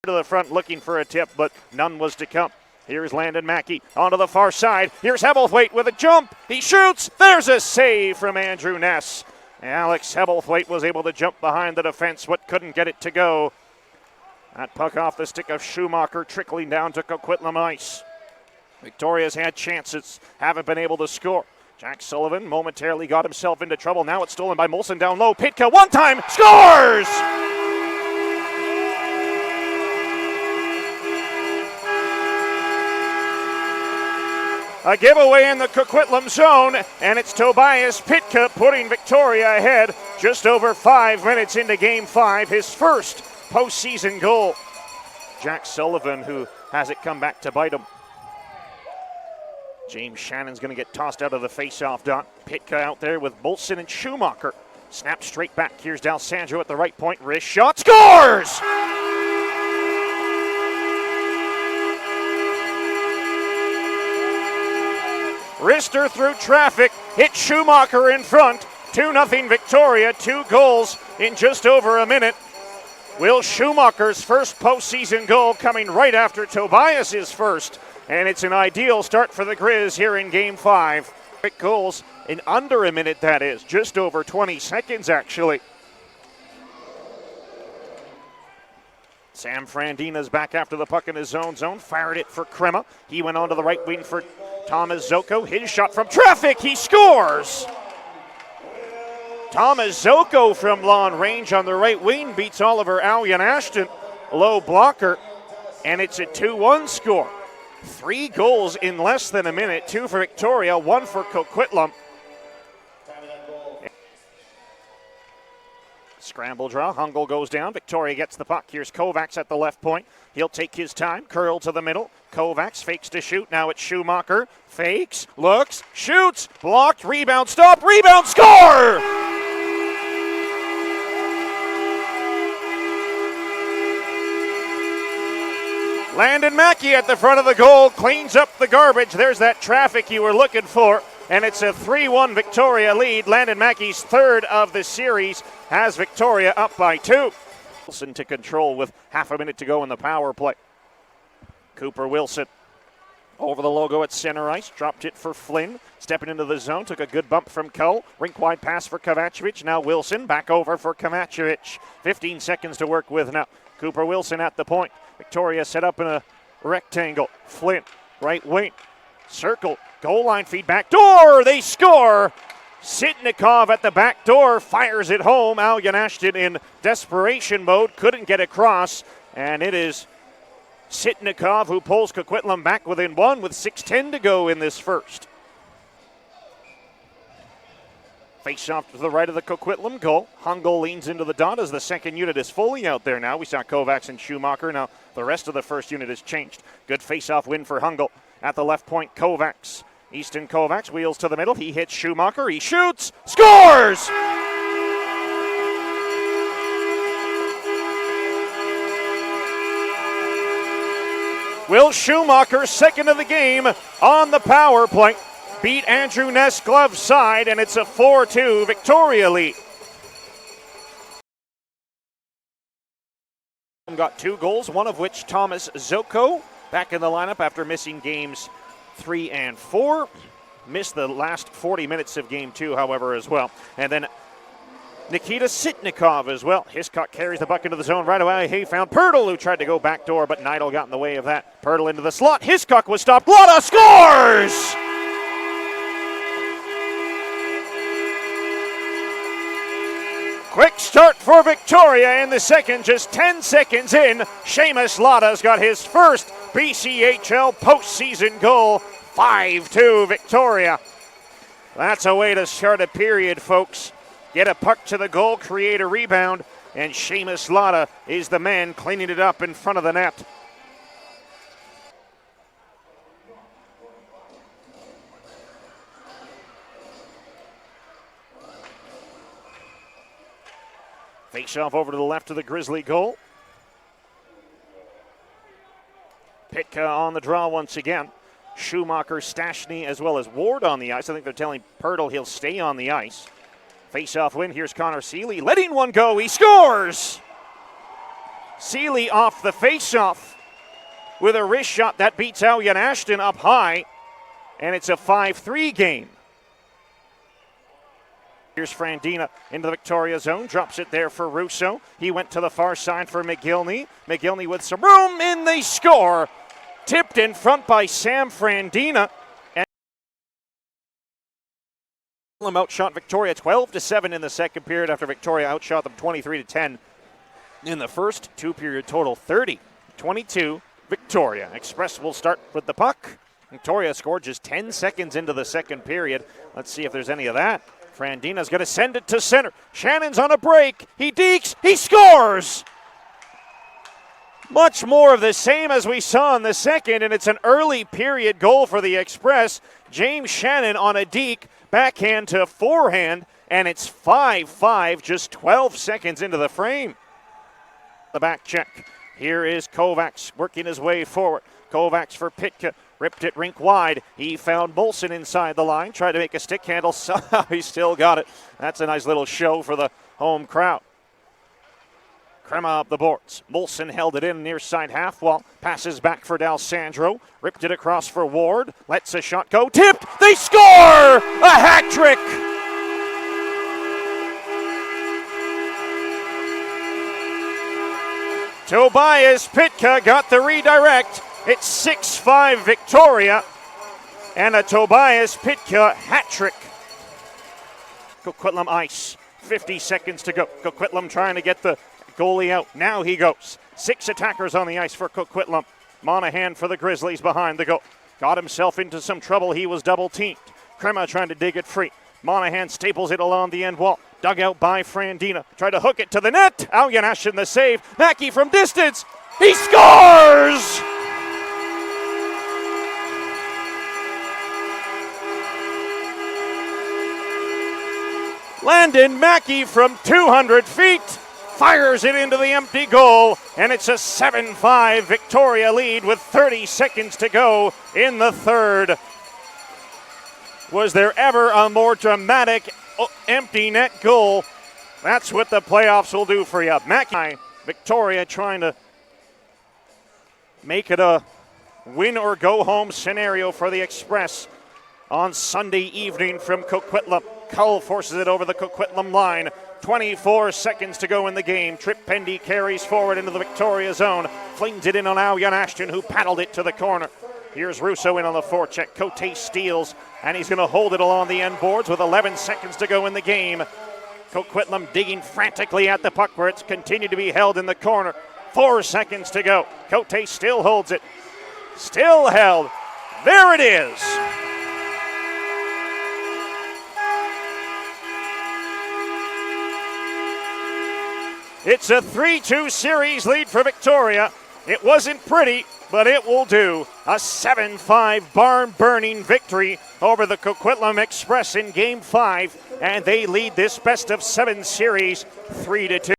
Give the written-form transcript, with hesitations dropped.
to the front looking for a tip, but none was to come. Here's Landon Mackey onto the far side. Here's Hebblethwaite with a jump. He shoots. There's a save from Andrew Ness. Alex Hebblethwaite was able to jump behind the defense, but couldn't get it to go. That puck off the stick of Schumacher, trickling down to Coquitlam ice. Victoria's had chances, haven't been able to score. Jack Sullivan momentarily got himself into trouble. Now it's stolen by Molson down low. Pitka one time, scores! A giveaway in the Coquitlam zone, and it's Tobias Pitka putting Victoria ahead just over 5 minutes into Game 5, his first postseason goal. Jack Sullivan, who has it come back to bite him. James Shannon's going to get tossed out of the face-off dot. Pitka out there with Molson and Schumacher. Snap straight back. Here's D'Alessandro at the right point. Wrist shot, scores! Wrister through traffic, hit Schumacher in front. 2-0 Victoria, 2 goals in just over a minute. Will Schumacher's first postseason goal coming right after Tobias's first. And it's an ideal start for the Grizz here in Game 5. Quick goals in under a minute, that is. Just over 20 seconds, actually. Sam Frandina's back after the puck in his own zone. Fired it for Crema. He went on to the right wing for Thomas Zoko. His shot from traffic. He scores! Thomas Zoko from long range on the right wing beats Oliver Allian Ashton. Low blocker. And it's a 2-1 score. 3 goals in less than a minute. 2 for Victoria, 1 for Coquitlam. Scramble draw. Hungel goes down. Victoria gets the puck. Here's Kovacs at the left point. He'll take his time. Curl to the middle. Kovacs fakes to shoot. Now it's Schumacher. Fakes. Looks. Shoots. Blocked. Rebound. Stop. Rebound. Score! Landon Mackey at the front of the goal. Cleans up the garbage. There's that traffic you were looking for. And it's a 3-1 Victoria lead. Landon Mackey's third of the series has Victoria up by 2. Wilson to control with half a minute to go in the power play. Cooper Wilson over the logo at center ice. Dropped it for Flynn. Stepping into the zone. Took a good bump from Cull. Rink-wide pass for Kovacevic. Now Wilson back over for Kovacevic. 15 seconds to work with now. Cooper Wilson at the point. Victoria set up in a rectangle. Flynn, right wing. Circle. Goal line feed back door. They score. Sitnikov at the back door fires it home. Allian Ashton in desperation mode. Couldn't get across. And it is Sitnikov who pulls Coquitlam back within 1 with 6:10 to go in this first. Face off to the right of the Coquitlam goal. Hungel leans into the dot as the second unit is fully out there now. We saw Kovacs and Schumacher. Now the rest of the first unit has changed. Good face-off win for Hungel. At the left point, Kovacs. Easton Kovacs wheels to the middle. He hits Schumacher. He shoots. Scores! Will Schumacher, second of the game on the power play. Beat Andrew Ness glove side, and it's a 4-2 Victoria lead. Got 2 goals, one of which Thomas Zoko back in the lineup after missing games 3 and 4. Missed the last 40 minutes of game 2, however, as well. And then Nikita Sitnikov as well. Hiscock carries the puck into the zone right away. He found Pirtle, who tried to go backdoor, but Neidl got in the way of that. Pirtle into the slot. Hiscock was stopped. Lotta scores! Quick start for Victoria in the second, just 10 seconds in. Seamus Lotta's got his first BCHL postseason goal. 5-2 Victoria. That's a way to start a period, folks. Get a puck to the goal, create a rebound, and Seamus Lotta is the man cleaning it up in front of the net. Face-off over to the left of the Grizzly goal. Pitka on the draw once again. Schumacher, Stashny, as well as Ward on the ice. I think they're telling Pirtle he'll stay on the ice. Face-off win. Here's Connor Seeley letting one go. He scores! Seeley off the faceoff with a wrist shot that beats Alyan Ashton up high, and it's a 5-3 game. Here's Frandina into the Victoria zone, drops it there for Russo. He went to the far side for McGillney. McGillney with some room, and they score. Tipped in front by Sam Frandina. And outshot Victoria 12-7 in the second period after Victoria outshot them 23-10 in the first. Two-period total 30-22 Victoria. Express will start with the puck. Victoria scored just 10 seconds into the second period. Let's see if there's any of that. Frandina's going to send it to center. Shannon's on a break. He dekes. He scores! Much more of the same as we saw in the second, and it's an early period goal for the Express. James Shannon on a deke, backhand to forehand, and it's 5-5 just 12 seconds into the frame. The back check. Here is Kovacs working his way forward. Kovacs for Pitka. Ripped it rink wide. He found Molson inside the line. Tried to make a stick handle. Somehow he still got it. That's a nice little show for the home crowd. Crema up the boards. Molson held it in near side half wall. Passes back for D'Alessandro. Ripped it across for Ward. Lets a shot go. Tipped. They score! A hat trick! Tobias Pitka got the redirect. It's 6-5 Victoria, and a Tobias Pitka hat trick. Coquitlam ice, 50 seconds to go. Coquitlam trying to get the goalie out. Now he goes. 6 attackers on the ice for Coquitlam. Monahan for the Grizzlies behind the goal. Got himself into some trouble. He was double teamed. Crema trying to dig it free. Monahan staples it along the end wall. Dug out by Frandina. Tried to hook it to the net. Alyan Ashton the save. Mackey from distance. He scores! Landon Mackey from 200 feet fires it into the empty goal, and it's a 7-5 Victoria lead with 30 seconds to go in the third. Was there ever a more dramatic empty net goal? That's what the playoffs will do for you. Mackey, Victoria trying to make it a win or go home scenario for the Express on Sunday evening from Coquitlam. Cull forces it over the Coquitlam line. 24 seconds to go in the game. Trip Pendy carries forward into the Victoria zone. Flings it in on Alyan Ashton, who paddled it to the corner. Here's Russo in on the forecheck. Cote steals, and he's going to hold it along the end boards with 11 seconds to go in the game. Coquitlam digging frantically at the puck where it's continued to be held in the corner. 4 seconds to go. Cote still holds it. Still held. There it is. It's a 3-2 series lead for Victoria. It wasn't pretty, but it will do. A 7-5 barn-burning victory over the Coquitlam Express in Game 5, and they lead this best-of-7 series 3-2.